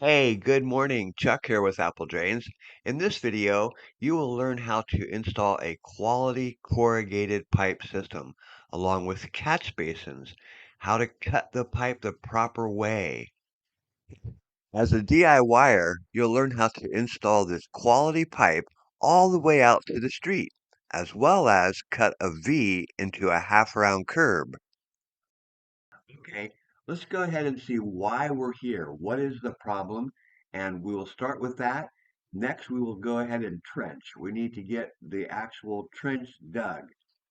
Hey, good morning. Chuck here with Apple Drains. In this video, you will learn how to install a quality corrugated pipe system, along with catch basins, how to cut the pipe the proper way. As a DIYer, you'll learn how to install this quality pipe all the way out to the street, as well as cut a V into a half-round curb. Okay, let's go ahead and see why we're here. What is the problem? And we will start with that. Next, we will go ahead and trench. We need to get the actual trench dug.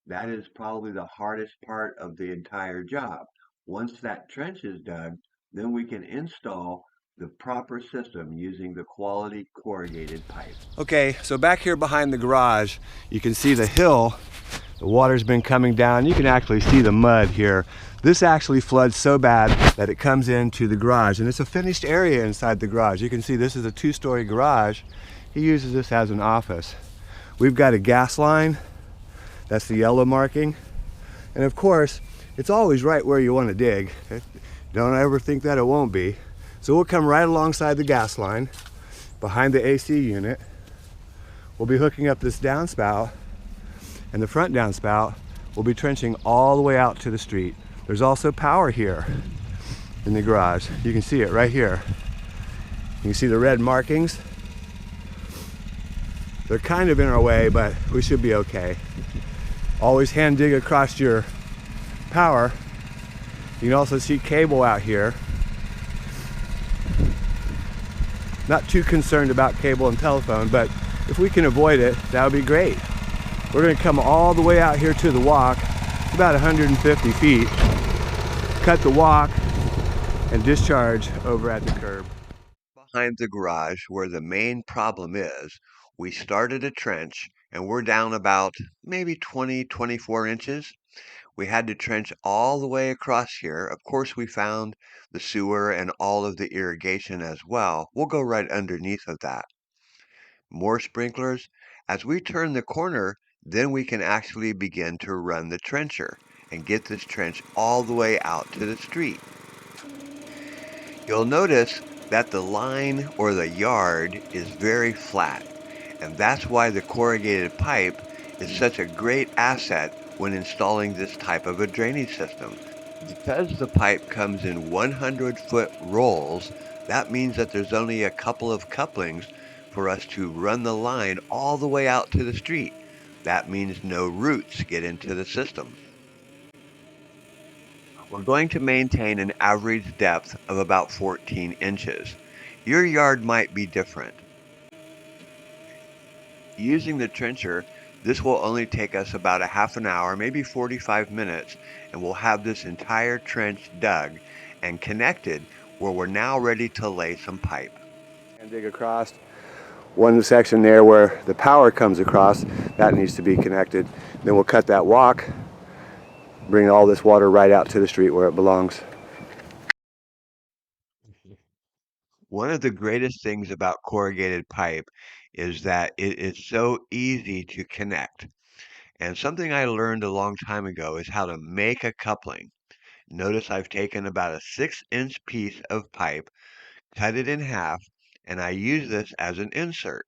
That is probably the hardest part of the entire job. Once that trench is dug, then we can install the proper system using the quality corrugated pipe. Okay, so back here behind the garage, you can see the hill. The water's been coming down. You can actually see the mud here. This actually floods so bad that it comes into the garage, and it's a finished area inside the garage. You can see this is a two-story garage. He uses this as an office. We've got a gas line. That's the yellow marking. And of course, it's always right where you want to dig. Don't ever think that it won't be. So we'll come right alongside the gas line, behind the AC unit. We'll be hooking up this downspout, and the front downspout will be trenching all the way out to the street. There's also power here in the garage. You can see it right here. You can see the red markings. They're kind of in our way, but we should be okay. Always hand dig across your power. You can also see cable out here. Not too concerned about cable and telephone, but if we can avoid it, that would be great. We're going to come all the way out here to the walk. It's about 150 feet. Cut the walk and discharge over at the curb. Behind the garage, where the main problem is, we started a trench and we're down about maybe 24 inches. We had to trench all the way across here. Of course, we found the sewer and all of the irrigation as well. We'll go right underneath of that. More sprinklers. As we turn the corner, then we can actually begin to run the trencher and get this trench all the way out to the street. You'll notice that the line or the yard is very flat, and that's why the corrugated pipe is such a great asset when installing this type of a drainage system. Because the pipe comes in 100-foot rolls, that means that there's only a couple of couplings for us to run the line all the way out to the street. That means no roots get into the system. We're going to maintain an average depth of about 14 inches. Your yard might be different. Using the trencher, this will only take us about a half an hour, maybe 45 minutes, and we'll have this entire trench dug and connected where we're now ready to lay some pipe. And dig across. One section there where the power comes across, that needs to be connected. Then we'll cut that walk, bring all this water right out to the street where it belongs. One of the greatest things about corrugated pipe is that it is so easy to connect. And something I learned a long time ago is how to make a coupling. Notice I've taken about a 6-inch piece of pipe, cut it in half, and I use this as an insert.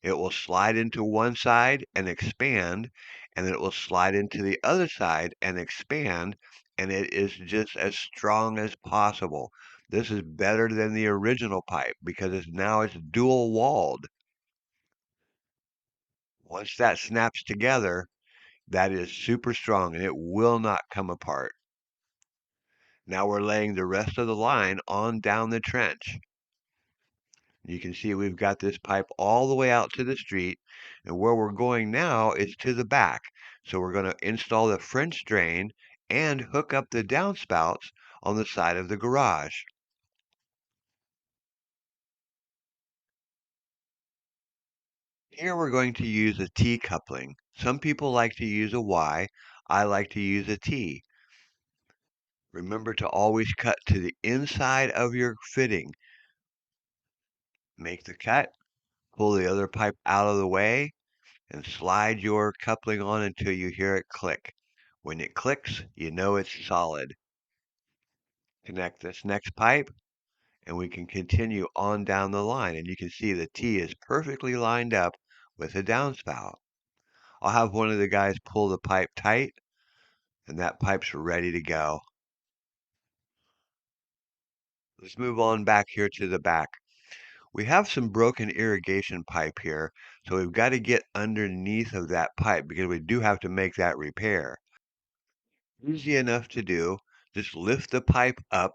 It will slide into one side and expand, and it will slide into the other side and expand, and it is just as strong as possible. This is better than the original pipe because it's dual walled. Once that snaps together, that is super strong and it will not come apart. Now we're laying the rest of the line on down the trench. You can see we've got this pipe all the way out to the street, and where we're going now is to the back. So we're going to install the French drain and hook up the downspouts on the side of the garage. Here we're going to use a T coupling. Some people like to use a Y. I like to use a T. Remember to always cut to the inside of your fitting. Make the cut, pull the other pipe out of the way, and slide your coupling on until you hear it click. When it clicks, you know it's solid. Connect this next pipe and we can continue on down the line. And you can see the T is perfectly lined up with the downspout. I'll have one of the guys pull the pipe tight, and that pipe's ready to go. Let's move on back here to the back. We have some broken irrigation pipe here, so we've got to get underneath of that pipe because we do have to make that repair. Easy enough to do. Just lift the pipe up,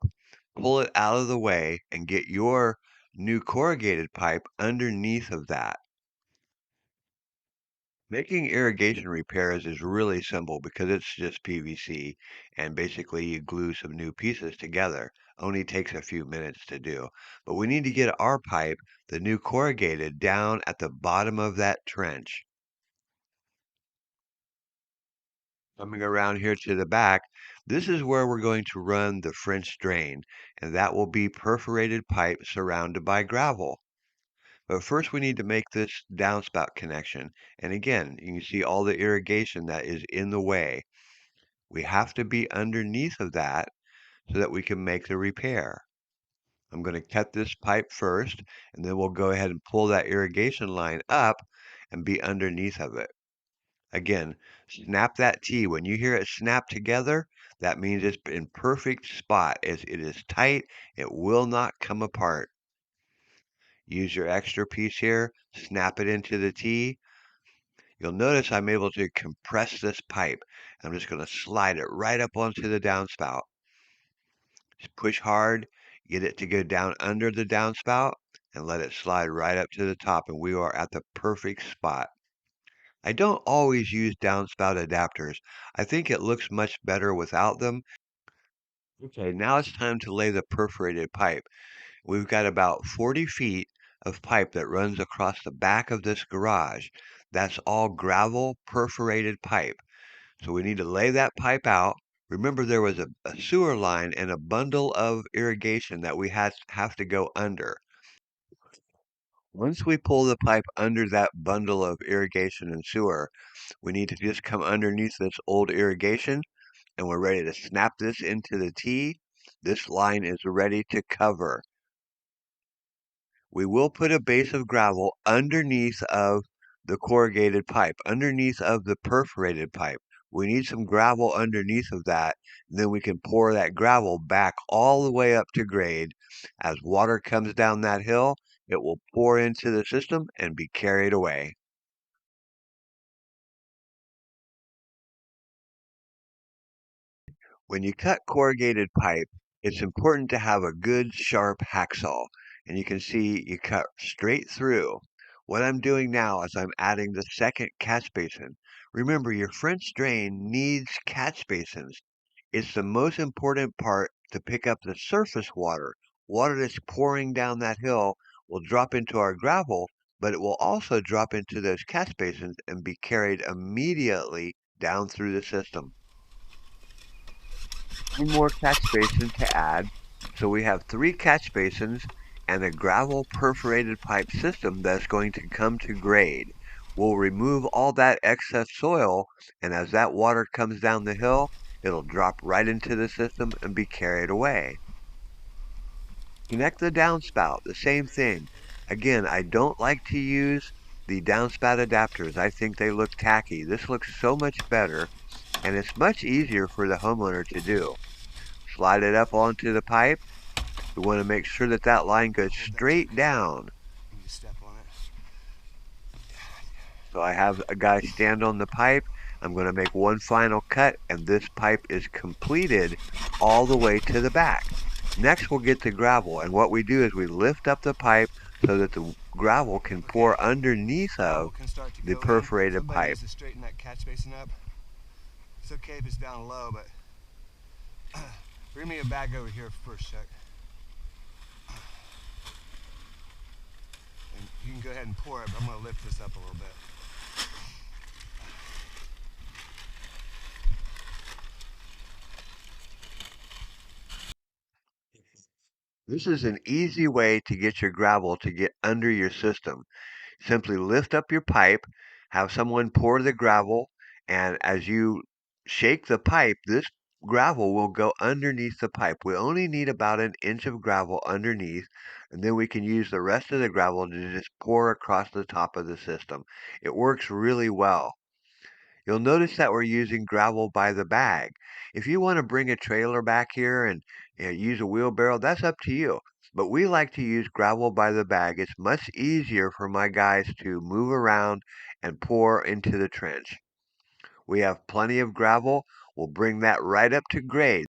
pull it out of the way, and get your new corrugated pipe underneath of that. Making irrigation repairs is really simple because it's just PVC and basically you glue some new pieces together. Only takes a few minutes to do. But we need to get our pipe, the new corrugated, down at the bottom of that trench. Coming around here to the back, this is where we're going to run the French drain, and that will be perforated pipe surrounded by gravel. But first we need to make this downspout connection. And again, you can see all the irrigation that is in the way. We have to be underneath of that so that we can make the repair. I'm going to cut this pipe first, and then we'll go ahead and pull that irrigation line up and be underneath of it. Again, snap that T. When you hear it snap together, that means it's in perfect spot. As it is tight, it will not come apart. Use your extra piece here, snap it into the T. You'll notice I'm able to compress this pipe. I'm just going to slide it right up onto the downspout. Just push hard, get it to go down under the downspout, and let it slide right up to the top, and we are at the perfect spot. I don't always use downspout adapters. I think it looks much better without them. Okay, now it's time to lay the perforated pipe. We've got about 40 feet of pipe that runs across the back of this garage. That's all gravel perforated pipe. So we need to lay that pipe out. Remember, there was a sewer line and a bundle of irrigation that we have to go under. Once we pull the pipe under that bundle of irrigation and sewer, we need to just come underneath this old irrigation and we're ready to snap this into the T. This line is ready to cover. We will put a base of gravel underneath of the corrugated pipe, underneath of the perforated pipe. We need some gravel underneath of that. And then we can pour that gravel back all the way up to grade. As water comes down that hill, it will pour into the system and be carried away. When you cut corrugated pipe, it's important to have a good sharp hacksaw. And you can see you cut straight through. What I'm doing now is I'm adding the second catch basin. Remember, your French drain needs catch basins. It's the most important part to pick up the surface water. Water that's pouring down that hill will drop into our gravel, but it will also drop into those catch basins and be carried immediately down through the system. One more catch basin to add. So we have 3 catch basins and a gravel perforated pipe system that's going to come to grade. We'll remove all that excess soil, and as that water comes down the hill, it'll drop right into the system and be carried away. Connect the downspout, the same thing. Again, I don't like to use the downspout adapters. I think they look tacky. This looks so much better, and it's much easier for the homeowner to do. Slide it up onto the pipe. We want to make sure that that line goes straight down. So I have a guy stand on the pipe. I'm going to make one final cut, and this pipe is completed all the way to the back. Next, we'll get the gravel, and what we do is we lift up the pipe so that the gravel can pour underneath of the perforated pipe. Needs to straighten that catch basin up. It's okay if it's down low, but bring me a bag over here first, Chuck. And you can go ahead and pour it, but I'm going to lift this up a little bit. This is an easy way to get your gravel to get under your system. Simply lift up your pipe, have someone pour the gravel, and as you shake the pipe, this gravel will go underneath the pipe. We only need about an inch of gravel underneath, and then we can use the rest of the gravel to just pour across the top of the system. It works really well. You'll notice that we're using gravel by the bag. If you want to bring a trailer back here and use a wheelbarrow, that's up to you. But we like to use gravel by the bag. It's much easier for my guys to move around and pour into the trench. We have plenty of gravel. We'll bring that right up to grade.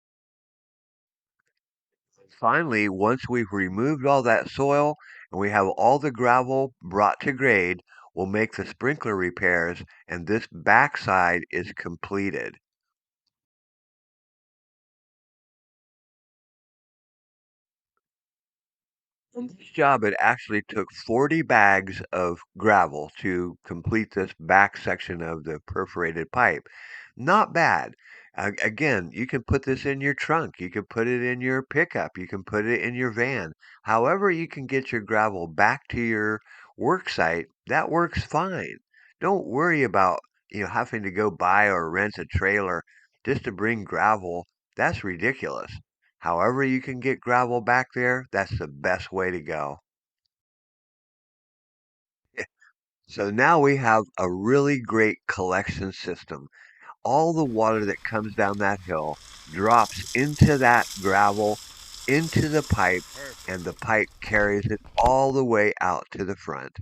Finally, once we've removed all that soil and we have all the gravel brought to grade, we'll make the sprinkler repairs and this backside is completed. On this job, it actually took 40 bags of gravel to complete this back section of the perforated pipe. Not bad. Again, you can put this in your trunk, you can put it in your pickup, you can put it in your van. However, you can get your gravel back to your work site, that works fine. Don't worry about having to go buy or rent a trailer just to bring gravel. That's ridiculous. However you can get gravel back there, that's the best way to go. Yeah. So now we have a really great collection system. All the water that comes down that hill drops into that gravel, into the pipe, and the pipe carries it all the way out to the front.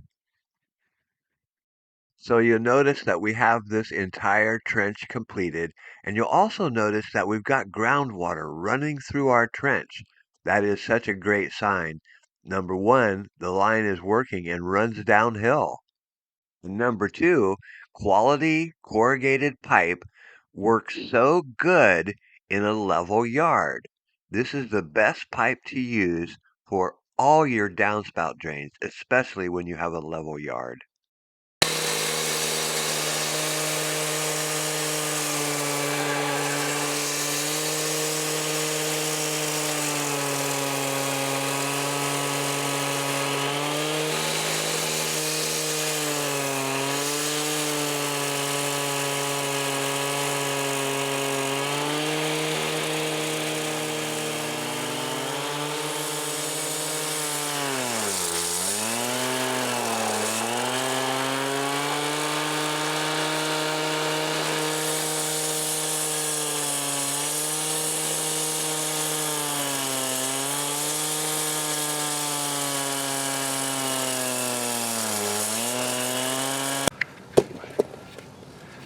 So you'll notice that we have this entire trench completed, and you'll also notice that we've got groundwater running through our trench. That is such a great sign. Number one, the line is working and runs downhill. Number two, quality corrugated pipe works so good in a level yard. This is the best pipe to use for all your downspout drains, especially when you have a level yard.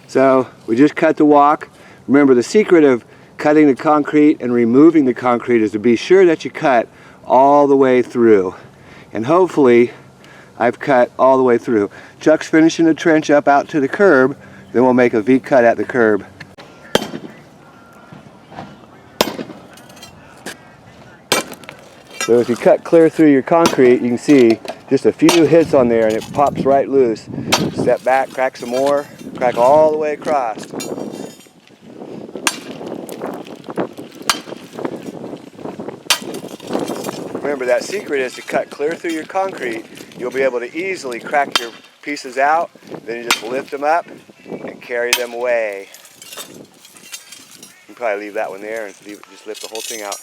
So we just cut the walk. Remember, the secret of cutting the concrete and removing the concrete is to be sure that you cut all the way through. And hopefully I've cut all the way through. Chuck's finishing the trench up out to the curb, then we'll make a V cut at the curb. So if you cut clear through your concrete, you can see just a few hits on there and it pops right loose. Step back, crack some more, crack all the way across. Remember, that secret is to cut clear through your concrete. You'll be able to easily crack your pieces out, then you just lift them up and carry them away. You can probably leave that one there and just lift the whole thing out.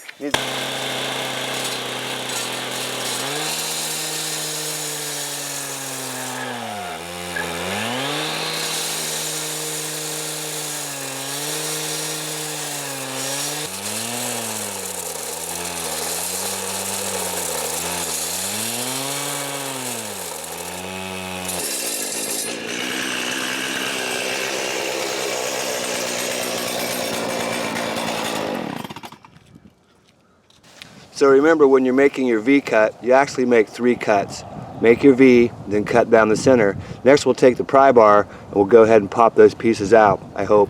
So remember, when you're making your V cut, you actually make 3 cuts. Make your V, then cut down the center. Next we'll take the pry bar and we'll go ahead and pop those pieces out, I hope.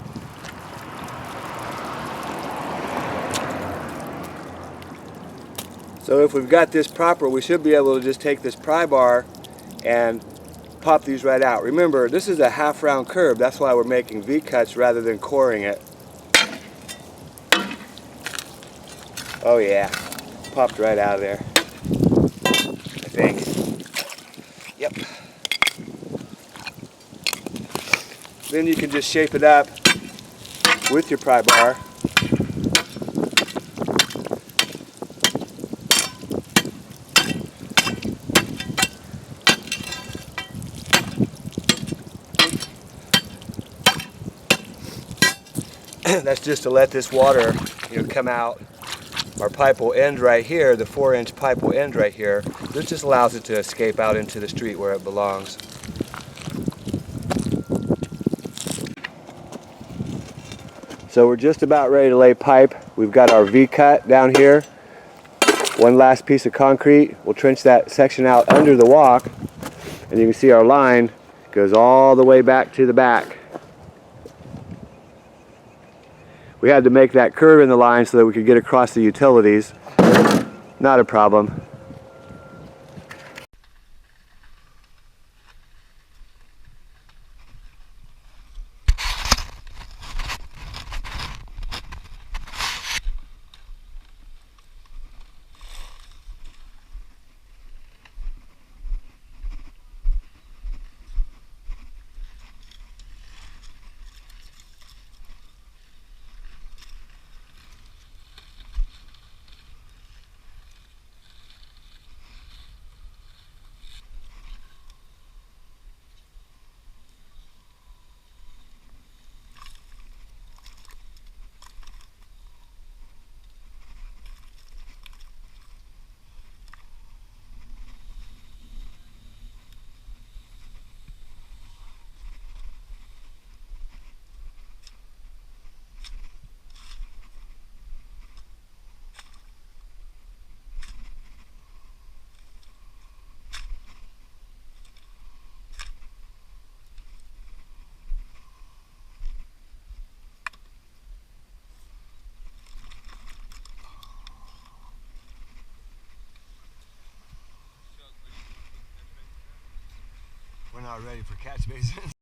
So if we've got this proper, we should be able to just take this pry bar and pop these right out. Remember, this is a half round curb, that's why we're making V cuts rather than coring it. Oh yeah, popped right out of there, I think. Yep. Then you can just shape it up with your pry bar. That's just to let this water, come out. Our pipe will end right here. The 4-inch pipe will end right here. This just allows it to escape out into the street where it belongs. So we're just about ready to lay pipe. We've got our V-cut down here. One last piece of concrete. We'll trench that section out under the walk, and you can see our line goes all the way back to the back. We had to make that curve in the line so that we could get across the utilities. Not a problem. We're not ready for Catch Basins.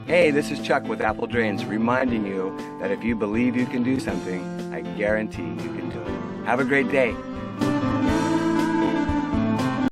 Hey, this is Chuck with Apple Drains, reminding you that if you believe you can do something, I guarantee you can do it. Have a great day.